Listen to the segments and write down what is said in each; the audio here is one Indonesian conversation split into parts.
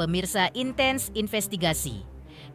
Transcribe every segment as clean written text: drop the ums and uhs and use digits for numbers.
Pemirsa Intens Investigasi.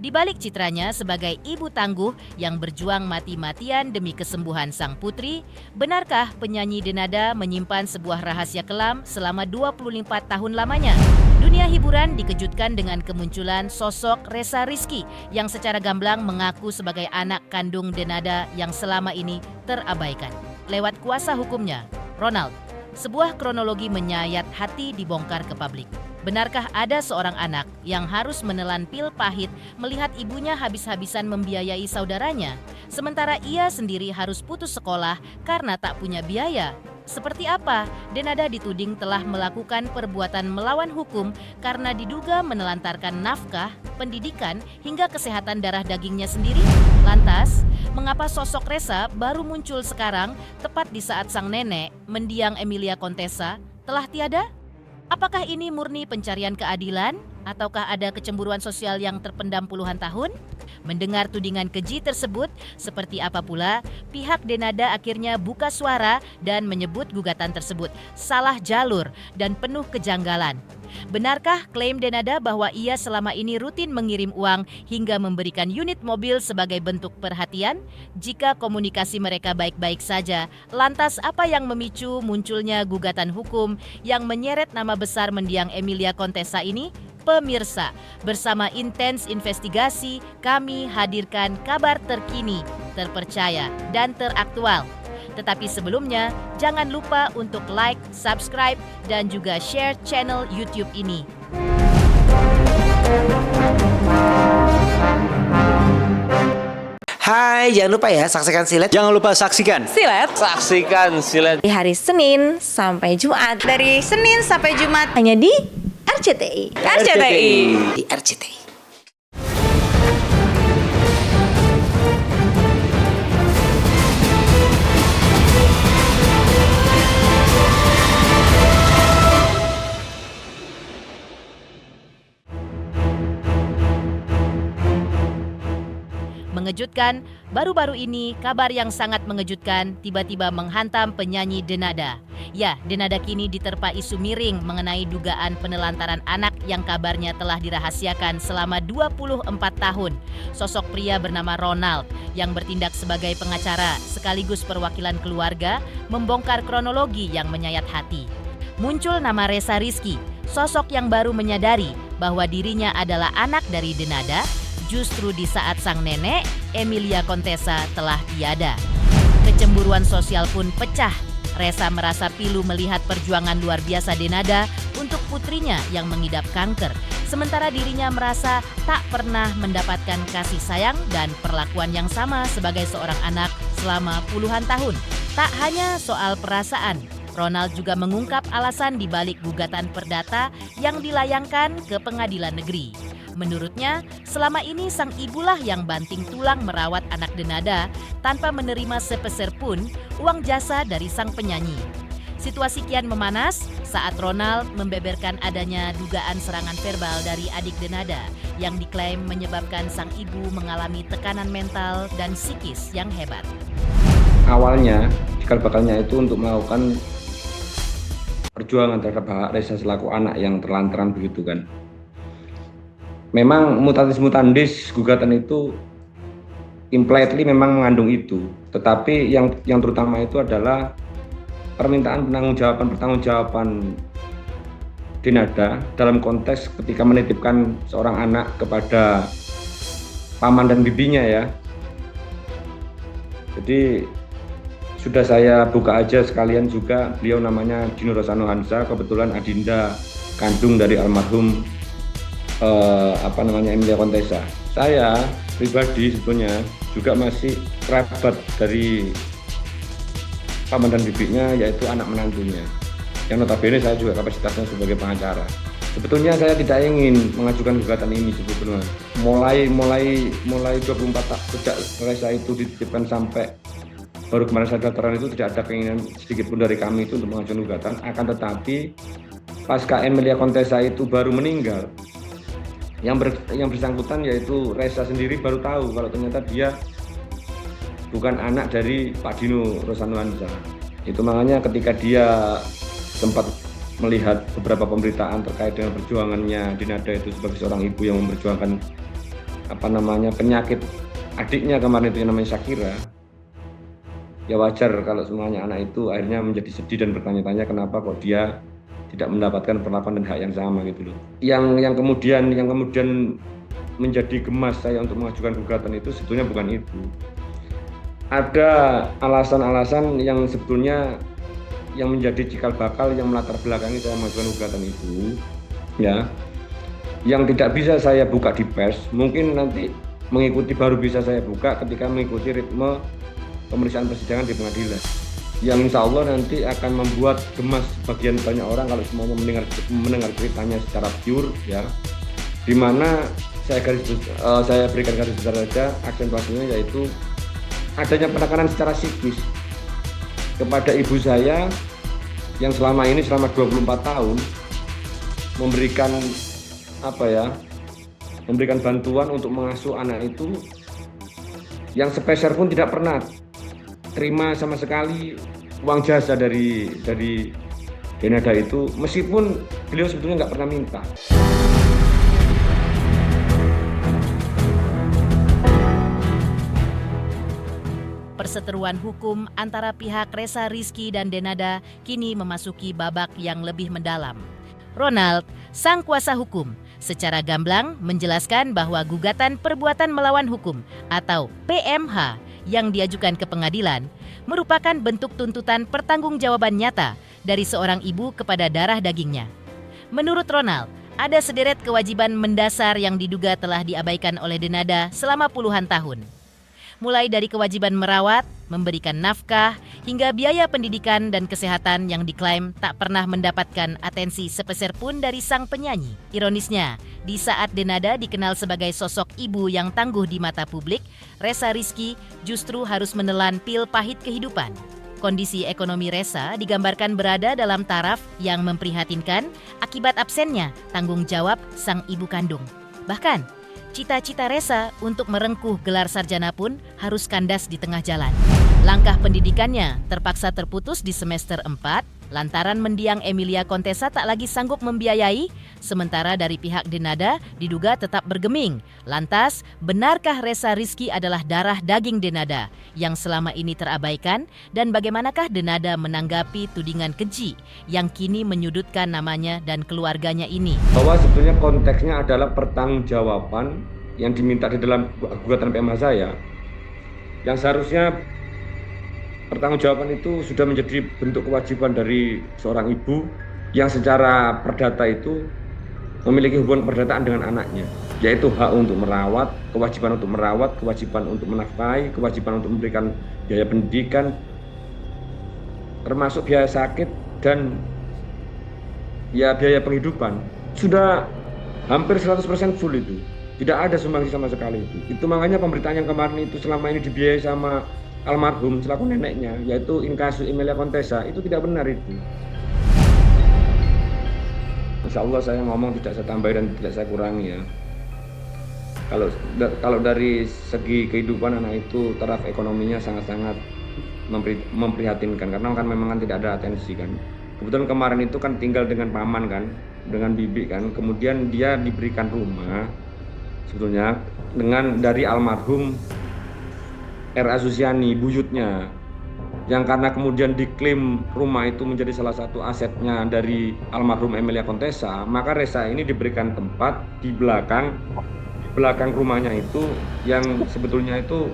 Di balik citranya sebagai ibu tangguh yang berjuang mati-matian demi kesembuhan sang putri, benarkah penyanyi Denada menyimpan sebuah rahasia kelam selama 24 tahun lamanya? Dunia hiburan dikejutkan dengan kemunculan sosok Ressa Rizky yang secara gamblang mengaku sebagai anak kandung Denada yang selama ini terabaikan. Lewat kuasa hukumnya, Ronald, sebuah kronologi menyayat hati dibongkar ke publik. Benarkah ada seorang anak yang harus menelan pil pahit melihat ibunya habis-habisan membiayai saudaranya, sementara ia sendiri harus putus sekolah karena tak punya biaya? Seperti apa Denada dituding telah melakukan perbuatan melawan hukum karena diduga menelantarkan nafkah, pendidikan, hingga kesehatan darah dagingnya sendiri? Lantas, mengapa sosok Ressa baru muncul sekarang tepat di saat sang nenek, mendiang Emilia Contessa, telah tiada? Apakah ini murni pencarian keadilan? Ataukah ada kecemburuan sosial yang terpendam puluhan tahun? Mendengar tudingan keji tersebut, seperti apa pula pihak Denada akhirnya buka suara dan menyebut gugatan tersebut salah jalur dan penuh kejanggalan. Benarkah klaim Denada bahwa ia selama ini rutin mengirim uang hingga memberikan unit mobil sebagai bentuk perhatian? Jika komunikasi mereka baik-baik saja, lantas apa yang memicu munculnya gugatan hukum yang menyeret nama besar mendiang Emilia Contessa ini? Pemirsa, bersama Intens Investigasi, kami hadirkan kabar terkini, terpercaya, dan teraktual. Tetapi sebelumnya, jangan lupa untuk like, subscribe, dan juga share channel YouTube ini. Hai, jangan lupa ya saksikan Silet. Jangan lupa saksikan Saksikan Silet Di hari Senin sampai Jumat. Dari Senin sampai Jumat Hanya di RCTI. Di RCTI. Mengejutkan, baru-baru ini kabar yang sangat mengejutkan tiba-tiba menghantam penyanyi Denada. Ya, Denada kini diterpa isu miring mengenai dugaan penelantaran anak yang kabarnya telah dirahasiakan selama 24 tahun. Sosok pria bernama Ronald yang bertindak sebagai pengacara sekaligus perwakilan keluarga membongkar kronologi yang menyayat hati. Muncul nama Ressa Rizky, sosok yang baru menyadari bahwa dirinya adalah anak dari Denada, justru di saat sang nenek, Emilia Contessa, telah tiada. Kecemburuan sosial pun pecah. Ressa merasa pilu melihat perjuangan luar biasa Denada untuk putrinya yang mengidap kanker. Sementara dirinya merasa tak pernah mendapatkan kasih sayang dan perlakuan yang sama sebagai seorang anak selama puluhan tahun. Tak hanya soal perasaan, Ronald juga mengungkap alasan di balik gugatan perdata yang dilayangkan ke pengadilan negeri. Menurutnya, selama ini sang ibulah yang banting tulang merawat anak Denada tanpa menerima sepeser pun uang jasa dari sang penyanyi. Situasi kian memanas saat Ronald membeberkan adanya dugaan serangan verbal dari adik Denada yang diklaim menyebabkan sang ibu mengalami tekanan mental dan psikis yang hebat. Awalnya, cikal bakalnya itu untuk melakukan perjuangan terhadap hak Ressa selaku anak yang terlantaran begitu kan. Memang mutatis mutandis gugatan itu implicitly memang mengandung itu, tetapi yang terutama itu adalah permintaan pertanggungjawaban Denada dalam konteks ketika menitipkan seorang anak kepada paman dan bibinya ya. Jadi sudah saya buka aja sekalian juga, beliau namanya Dino Rosano Hansa, kebetulan adinda kandung dari almarhum Emilia Contessa. Saya pribadi sebetulnya juga masih kerabat dari paman dan bibinya, yaitu anak menantunya. Yang notabene saya juga kapasitasnya sebagai pengacara. Sebetulnya saya tidak ingin mengajukan gugatan ini sebetulnya. Mulai 24 tahun sejak Ressa itu dititipkan sampai baru kemarin saya daftaran itu tidak ada keinginan sedikit pun dari kami itu untuk mengajukan gugatan. Akan tetapi pasca Emilia Contessa itu baru meninggal, yang bersangkutan yaitu Ressa sendiri baru tahu kalau ternyata dia bukan anak dari Pak Dino Rosano Hansa. Itu makanya ketika dia sempat melihat beberapa pemberitaan terkait dengan perjuangannya Denada itu sebagai seorang ibu yang memperjuangkan penyakit adiknya kemarin itu yang namanya Shakira, ya wajar kalau semuanya anak itu akhirnya menjadi sedih dan bertanya-tanya kenapa kok dia tidak mendapatkan perlakuan dan hak yang sama gitu loh. Yang kemudian menjadi gemas saya untuk mengajukan gugatan itu sebetulnya bukan itu. Ada alasan-alasan yang sebetulnya yang menjadi cikal bakal yang melatar belakangi saya mengajukan gugatan itu, ya, yang tidak bisa saya buka di pers, mungkin nanti baru bisa saya buka ketika mengikuti ritme pemeriksaan persidangan di pengadilan, yang insya Allah nanti akan membuat gemas bagian banyak orang kalau semuanya mendengar ceritanya secara pure, ya, dimana saya berikan garis besar saja aksentuasinya, yaitu adanya penekanan secara psikis kepada ibu saya yang selama 24 tahun memberikan bantuan untuk mengasuh anak itu, yang sepeser pun tidak pernah terima sama sekali uang jasa dari Denada itu, meskipun beliau sebetulnya nggak pernah minta. Perseteruan hukum antara pihak Ressa Rizky dan Denada kini memasuki babak yang lebih mendalam. Ronald, sang kuasa hukum, secara gamblang menjelaskan bahwa gugatan perbuatan melawan hukum atau PMH yang diajukan ke pengadilan merupakan bentuk tuntutan pertanggungjawaban nyata dari seorang ibu kepada darah dagingnya. Menurut Ronald, ada sederet kewajiban mendasar yang diduga telah diabaikan oleh Denada selama puluhan tahun. Mulai dari kewajiban merawat, memberikan nafkah, hingga biaya pendidikan dan kesehatan yang diklaim tak pernah mendapatkan atensi sepeser pun dari sang penyanyi. Ironisnya, di saat Denada dikenal sebagai sosok ibu yang tangguh di mata publik, Ressa Rizky justru harus menelan pil pahit kehidupan. Kondisi ekonomi Ressa digambarkan berada dalam taraf yang memprihatinkan akibat absennya tanggung jawab sang ibu kandung. Bahkan, cita-cita Ressa untuk merengkuh gelar sarjana pun harus kandas di tengah jalan. Langkah pendidikannya terpaksa terputus di semester 4 lantaran mendiang Emilia Contessa tak lagi sanggup membiayai, sementara dari pihak Denada diduga tetap bergeming. Lantas, benarkah Ressa Rizky adalah darah daging Denada yang selama ini terabaikan, dan bagaimanakah Denada menanggapi tudingan keji yang kini menyudutkan namanya dan keluarganya ini? Bahwa sebetulnya konteksnya adalah pertanggungjawaban yang diminta di dalam gugatan PMH saya, yang seharusnya pertanggungjawaban itu sudah menjadi bentuk kewajiban dari seorang ibu yang secara perdata itu memiliki hubungan perdataan dengan anaknya, yaitu hak untuk merawat, kewajiban untuk menafkahi, kewajiban untuk memberikan biaya pendidikan, termasuk biaya sakit dan ya biaya penghidupan. Sudah hampir 100% full itu. Tidak ada sumbangsi sama sekali itu. Itu makanya pemberitaan yang kemarin itu selama ini dibiayai sama almarhum selaku neneknya, yaitu inkasus Emilia Contessa, itu tidak benar itu. Insya Allah saya ngomong tidak saya tambah dan tidak saya kurangi, ya. Kalau dari segi kehidupan anak itu taraf ekonominya sangat-sangat memprihatinkan, karena kan memang tidak ada atensi kan. Kebetulan kemarin itu kan tinggal dengan paman kan, dengan bibi kan, kemudian dia diberikan rumah sebetulnya dengan dari almarhum R.A. Susiani, buyutnya, yang karena kemudian diklaim rumah itu menjadi salah satu asetnya dari almarhum Emilia Contessa, maka Ressa ini diberikan tempat di belakang rumahnya itu, yang sebetulnya itu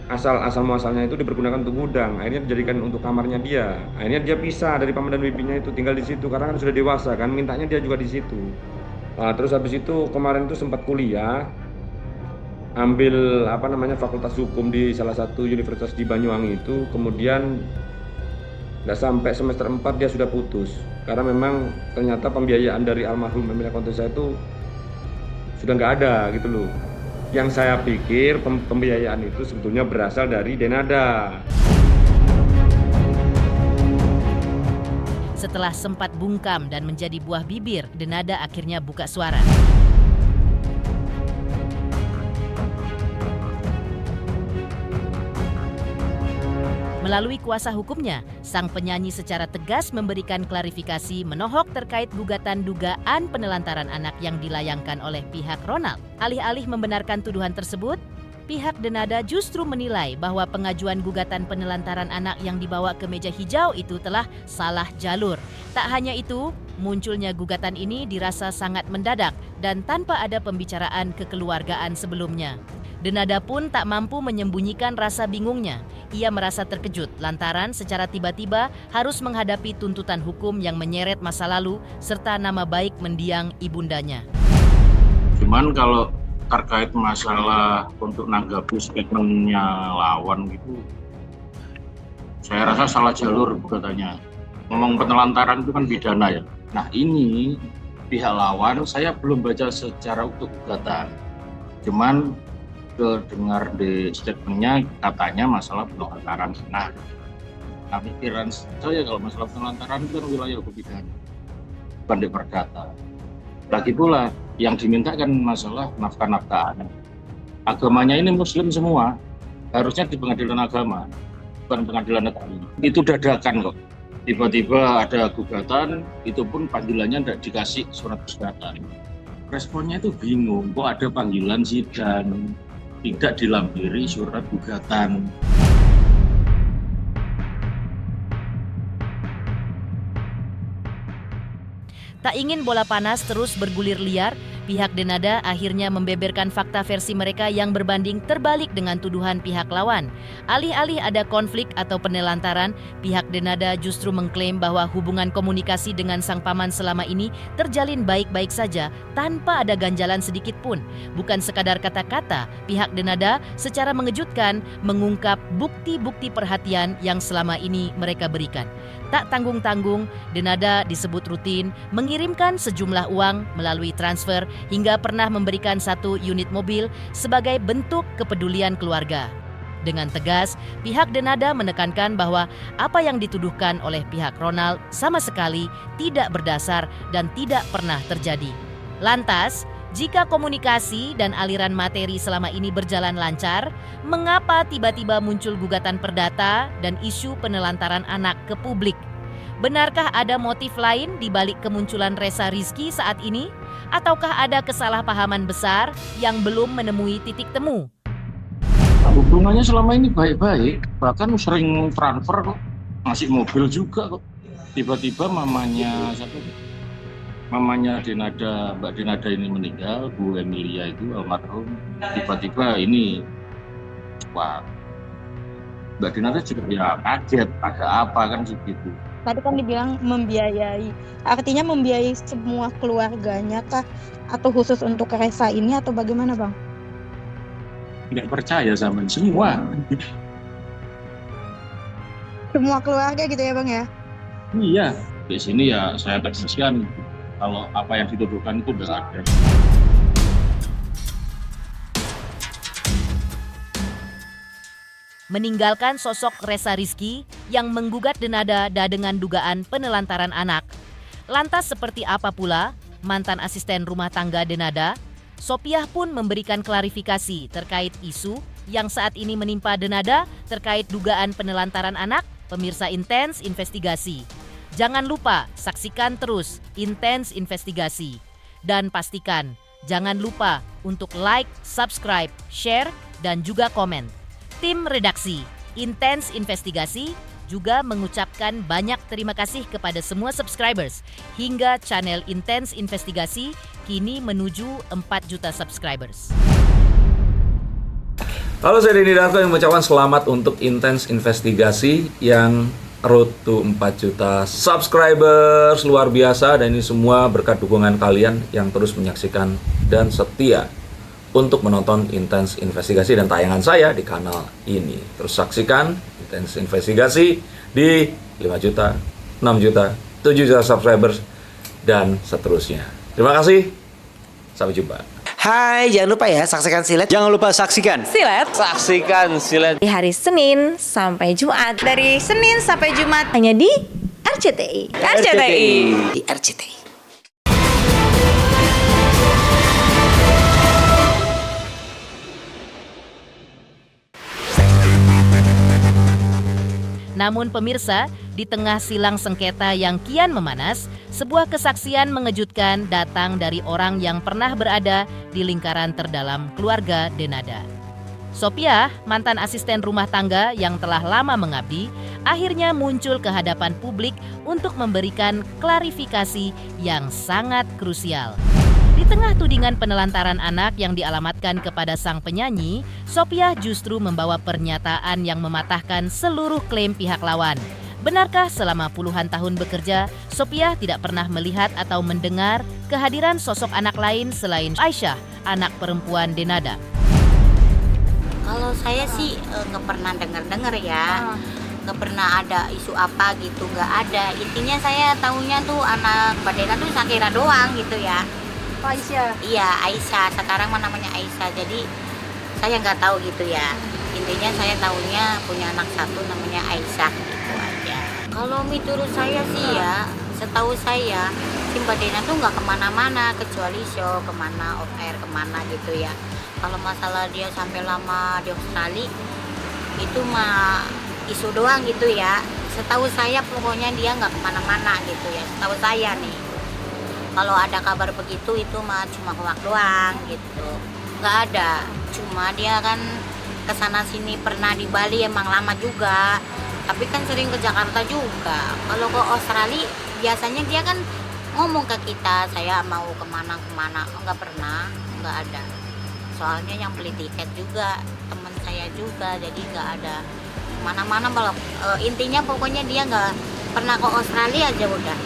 asal muasalnya itu dipergunakan untuk gudang, akhirnya dijadikan untuk kamarnya dia. Akhirnya dia pisah dari paman dan bibinya itu, tinggal di situ karena kan sudah dewasa kan, mintanya dia juga di situ. Nah, terus habis itu kemarin itu sempat kuliah, ambil fakultas hukum di salah satu universitas di Banyuwangi itu, kemudian nggak sampai semester 4 dia sudah putus karena memang ternyata pembiayaan dari almarhum Emilia Contessa itu sudah nggak ada gitu loh. Yang saya pikir pembiayaan itu sebetulnya berasal dari Denada. Setelah sempat bungkam dan menjadi buah bibir, Denada akhirnya buka suara. Melalui kuasa hukumnya, sang penyanyi secara tegas memberikan klarifikasi menohok terkait gugatan dugaan penelantaran anak yang dilayangkan oleh pihak Ronald. Alih-alih membenarkan tuduhan tersebut, pihak Denada justru menilai bahwa pengajuan gugatan penelantaran anak yang dibawa ke meja hijau itu telah salah jalur. Tak hanya itu, munculnya gugatan ini dirasa sangat mendadak dan tanpa ada pembicaraan kekeluargaan sebelumnya. Denada pun tak mampu menyembunyikan rasa bingungnya. Ia merasa terkejut lantaran secara tiba-tiba harus menghadapi tuntutan hukum yang menyeret masa lalu serta nama baik mendiang ibundanya. Cuman kalau terkait masalah untuk nanggapi statementnya lawan gitu, saya rasa salah jalur gugatannya. Ngomong penelantaran itu kan pidana ya. Nah ini pihak lawan saya belum baca secara utuh gugatan. Cuman dengar di statementnya katanya masalah penelantaran anak. Nah pikiran saya kalau masalah penelantaran itu kan wilayah hukum pidana, bukan di perdata. Lagi pula yang diminta kan masalah nafkah anak. Agamanya ini Muslim semua, harusnya di pengadilan agama, bukan pengadilan negeri. Itu dadakan kok. Tiba-tiba ada gugatan, itu pun panggilannya tidak dikasih surat gugatan. Responnya itu bingung, kok ada panggilan sidang, tidak dilampiri surat gugatan. Tak ingin bola panas terus bergulir liar, pihak Denada akhirnya membeberkan fakta versi mereka yang berbanding terbalik dengan tuduhan pihak lawan. Alih-alih ada konflik atau penelantaran, pihak Denada justru mengklaim bahwa hubungan komunikasi dengan sang paman selama ini terjalin baik-baik saja tanpa ada ganjalan sedikit pun. Bukan sekadar kata-kata, pihak Denada secara mengejutkan mengungkap bukti-bukti perhatian yang selama ini mereka berikan. Tak tanggung-tanggung, Denada disebut rutin mengirimkan sejumlah uang melalui transfer hingga pernah memberikan 1 unit mobil sebagai bentuk kepedulian keluarga. Dengan tegas, pihak Denada menekankan bahwa apa yang dituduhkan oleh pihak Ronald sama sekali tidak berdasar dan tidak pernah terjadi. Lantas, jika komunikasi dan aliran materi selama ini berjalan lancar, mengapa tiba-tiba muncul gugatan perdata dan isu penelantaran anak ke publik? Benarkah ada motif lain di balik kemunculan Ressa Rizky saat ini? Ataukah ada kesalahpahaman besar yang belum menemui titik temu? Hubungannya selama ini baik-baik, bahkan sering transfer kok, ngasih mobil juga kok. Tiba-tiba mamanya Denada, Mbak Denada ini meninggal, Bu Emilia itu almarhum. Tiba-tiba ini, wah, Mbak Denada juga ya kaget, ada apa kan segitu. Tadi kan dibilang membiayai, artinya membiayai semua keluarganya kah? Atau khusus untuk Ressa ini atau bagaimana Bang? Nggak percaya sama semua. Semua keluarga gitu ya Bang ya? Iya, di sini ya saya tegaskan kalau apa yang dituduhkan itu udah ada. Meninggalkan sosok Ressa Rizky yang menggugat Denada dengan dugaan penelantaran anak. Lantas seperti apa pula mantan asisten rumah tangga Denada? Sopiah pun memberikan klarifikasi terkait isu yang saat ini menimpa Denada terkait dugaan penelantaran anak. Pemirsa Intens Investigasi. Jangan lupa saksikan terus Intens Investigasi. Dan pastikan jangan lupa untuk like, subscribe, share, dan juga komen. Tim redaksi Intens Investigasi juga mengucapkan banyak terima kasih kepada semua subscribers hingga channel Intens Investigasi kini menuju 4 juta subscribers. Halo, saya Denny Darko yang mengucapkan selamat untuk Intens Investigasi yang road to 4 juta subscribers. Luar biasa, dan ini semua berkat dukungan kalian yang terus menyaksikan dan setia untuk menonton Intens Investigasi dan tayangan saya di kanal ini. Terus saksikan Intens Investigasi di 5 juta, 6 juta, 7 juta subscribers, dan seterusnya. Terima kasih, sampai jumpa. Hai, jangan lupa ya saksikan Silet. Jangan lupa saksikan Silet Silet Di hari Senin sampai Jumat. dari Senin sampai Jumat Hanya di RCTI. Di RCTI. Namun pemirsa, di tengah silang sengketa yang kian memanas, sebuah kesaksian mengejutkan datang dari orang yang pernah berada di lingkaran terdalam keluarga Denada. Sophia, mantan asisten rumah tangga yang telah lama mengabdi, akhirnya muncul ke hadapan publik untuk memberikan klarifikasi yang sangat krusial. Di tengah tudingan penelantaran anak yang dialamatkan kepada sang penyanyi, Sophia justru membawa pernyataan yang mematahkan seluruh klaim pihak lawan. Benarkah selama puluhan tahun bekerja, Sophia tidak pernah melihat atau mendengar kehadiran sosok anak lain selain Aisyah, anak perempuan Denada? Kalau saya sih nggak pernah dengar ya, nggak pernah ada isu apa gitu, nggak ada. Intinya saya tahunya tuh anak Mbak Dena tuh Shakira doang gitu ya. Aisyah. Iya, Aisyah. Sekarang mah namanya Aisyah. Jadi saya nggak tahu gitu ya. Intinya saya tahunya punya anak satu namanya Aisyah gitu aja. Kalau menurut saya sih ya, setahu saya si Mbak Dena tuh nggak kemana-mana kecuali show, kemana off air, kemana gitu ya. Kalau masalah dia sampai lama di Australia itu mah isu doang gitu ya. Setahu saya pokoknya dia nggak kemana-mana gitu ya. Setahu saya nih. Kalau ada kabar begitu itu mah cuma hoak doang gitu. Nggak ada. Cuma dia kan kesana sini pernah di Bali emang lama juga. Tapi kan sering ke Jakarta juga. Kalau ke Australia biasanya dia kan ngomong ke kita, saya mau kemana-kemana. Nggak pernah, nggak ada. Soalnya yang beli tiket juga teman saya juga, jadi nggak ada mana-mana. Intinya pokoknya dia nggak pernah ke Australia aja udah.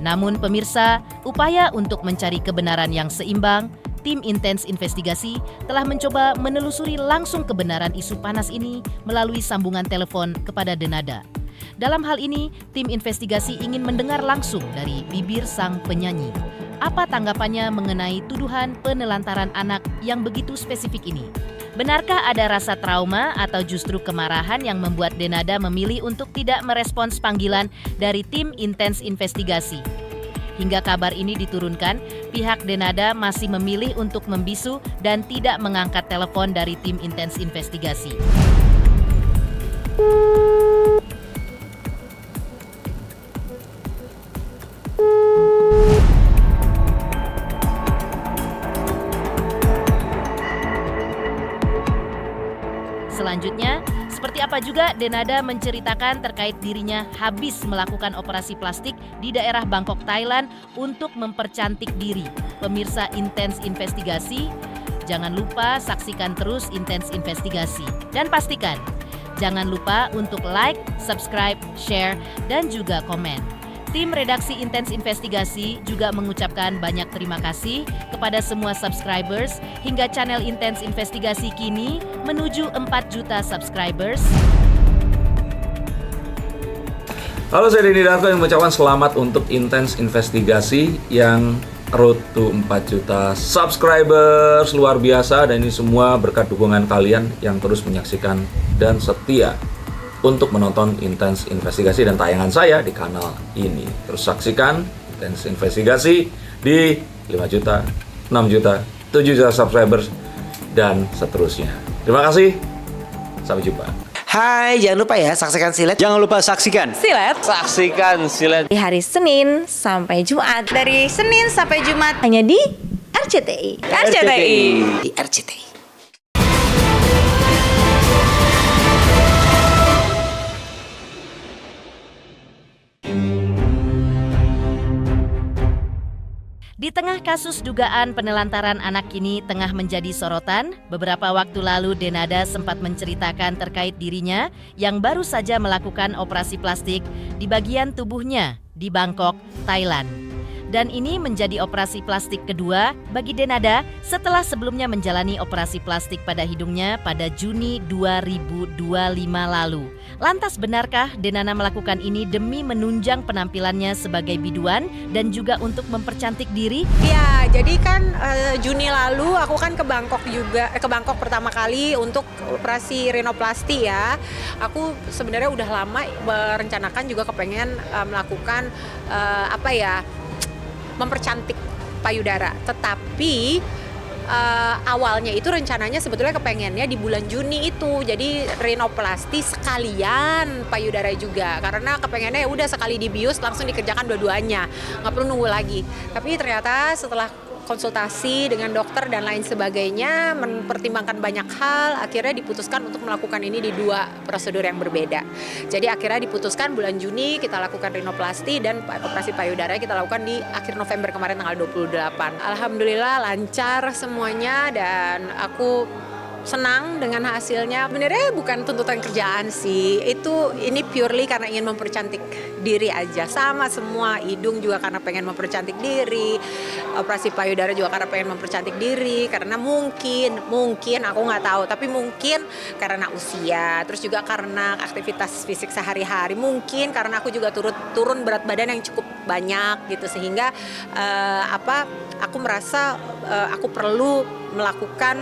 Namun pemirsa, upaya untuk mencari kebenaran yang seimbang, tim Intens Investigasi telah mencoba menelusuri langsung kebenaran isu panas ini melalui sambungan telepon kepada Denada. Dalam hal ini, tim investigasi ingin mendengar langsung dari bibir sang penyanyi. Apa tanggapannya mengenai tuduhan penelantaran anak yang begitu spesifik ini? Benarkah ada rasa trauma atau justru kemarahan yang membuat Denada memilih untuk tidak merespons panggilan dari tim Intens Investigasi? Hingga kabar ini diturunkan, pihak Denada masih memilih untuk membisu dan tidak mengangkat telepon dari tim Intens Investigasi. Selanjutnya, seperti apa juga Denada menceritakan terkait dirinya habis melakukan operasi plastik di daerah Bangkok, Thailand untuk mempercantik diri. Pemirsa Intens Investigasi, jangan lupa saksikan terus Intens Investigasi. Dan pastikan, jangan lupa untuk like, subscribe, share, dan juga komen. Tim redaksi Intens Investigasi juga mengucapkan banyak terima kasih kepada semua subscribers hingga channel Intens Investigasi kini menuju 4 juta subscribers. Halo, saya Denny Darko yang mengucapkan selamat untuk Intens Investigasi yang road to 4 juta subscribers. Luar biasa, dan ini semua berkat dukungan kalian yang terus menyaksikan dan setia untuk menonton Intens Investigasi dan tayangan saya di kanal ini. Terus saksikan Intens Investigasi di 5 juta, 6 juta, 7 juta subscribers, dan seterusnya. Terima kasih, sampai jumpa. Hai, jangan lupa ya saksikan Silet. Jangan lupa saksikan Silet. Saksikan Silet Di hari Senin sampai Jumat. Dari Senin sampai Jumat. Hanya di RCTI. RCTI. Di RCTI. Di tengah kasus dugaan penelantaran anak kini tengah menjadi sorotan, beberapa waktu lalu Denada sempat menceritakan terkait dirinya yang baru saja melakukan operasi plastik di bagian tubuhnya di Bangkok, Thailand. Dan ini menjadi operasi plastik kedua bagi Denada setelah sebelumnya menjalani operasi plastik pada hidungnya pada Juni 2025 lalu. Lantas benarkah Denada melakukan ini demi menunjang penampilannya sebagai biduan dan juga untuk mempercantik diri? Ya, jadi kan Juni lalu aku kan ke Bangkok juga, ke Bangkok pertama kali untuk operasi rinoplasti ya. Aku sebenarnya udah lama merencanakan juga kepengen melakukan mempercantik payudara. Tetapi awalnya itu rencananya sebetulnya kepengennya di bulan Juni itu, jadi rinoplasti sekalian payudara juga, karena kepengennya ya udah sekali dibius langsung dikerjakan dua-duanya, nggak perlu nunggu lagi. Tapi ternyata setelah konsultasi dengan dokter dan lain sebagainya, mempertimbangkan banyak hal, akhirnya diputuskan untuk melakukan ini di 2 prosedur yang berbeda. Jadi akhirnya diputuskan bulan Juni kita lakukan rinoplasti dan operasi payudara kita lakukan di akhir November kemarin tanggal 28. Alhamdulillah lancar semuanya dan aku senang dengan hasilnya. Sebenarnya bukan tuntutan kerjaan sih, ini purely karena ingin mempercantik diri aja. Sama semua, hidung juga karena pengen mempercantik diri, operasi payudara juga karena pengen mempercantik diri, karena mungkin aku nggak tahu, tapi mungkin karena usia, terus juga karena aktivitas fisik sehari-hari, mungkin karena aku juga turun berat badan yang cukup banyak gitu, sehingga aku merasa aku perlu melakukan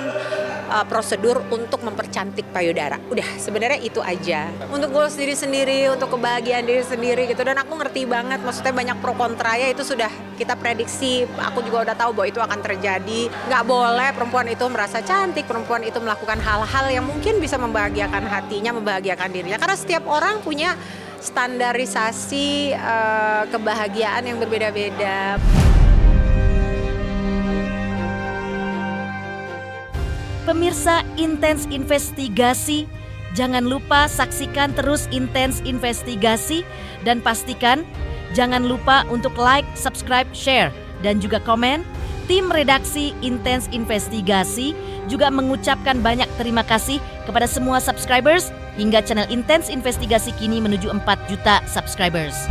prosedur untuk mempercantik payudara. Udah, sebenarnya itu aja. Untuk goals diri sendiri, untuk kebahagiaan diri sendiri gitu. Dan aku ngerti banget, maksudnya banyak pro kontra ya, itu sudah kita prediksi. Aku juga udah tahu bahwa itu akan terjadi. Nggak boleh perempuan itu merasa cantik, perempuan itu melakukan hal-hal yang mungkin bisa membahagiakan hatinya, membahagiakan dirinya. Karena setiap orang punya standarisasi kebahagiaan yang berbeda-beda. Pemirsa Intens Investigasi, jangan lupa saksikan terus Intens Investigasi dan pastikan jangan lupa untuk like, subscribe, share, dan juga komen. Tim redaksi Intens Investigasi juga mengucapkan banyak terima kasih kepada semua subscribers hingga channel Intens Investigasi kini menuju 4 juta subscribers.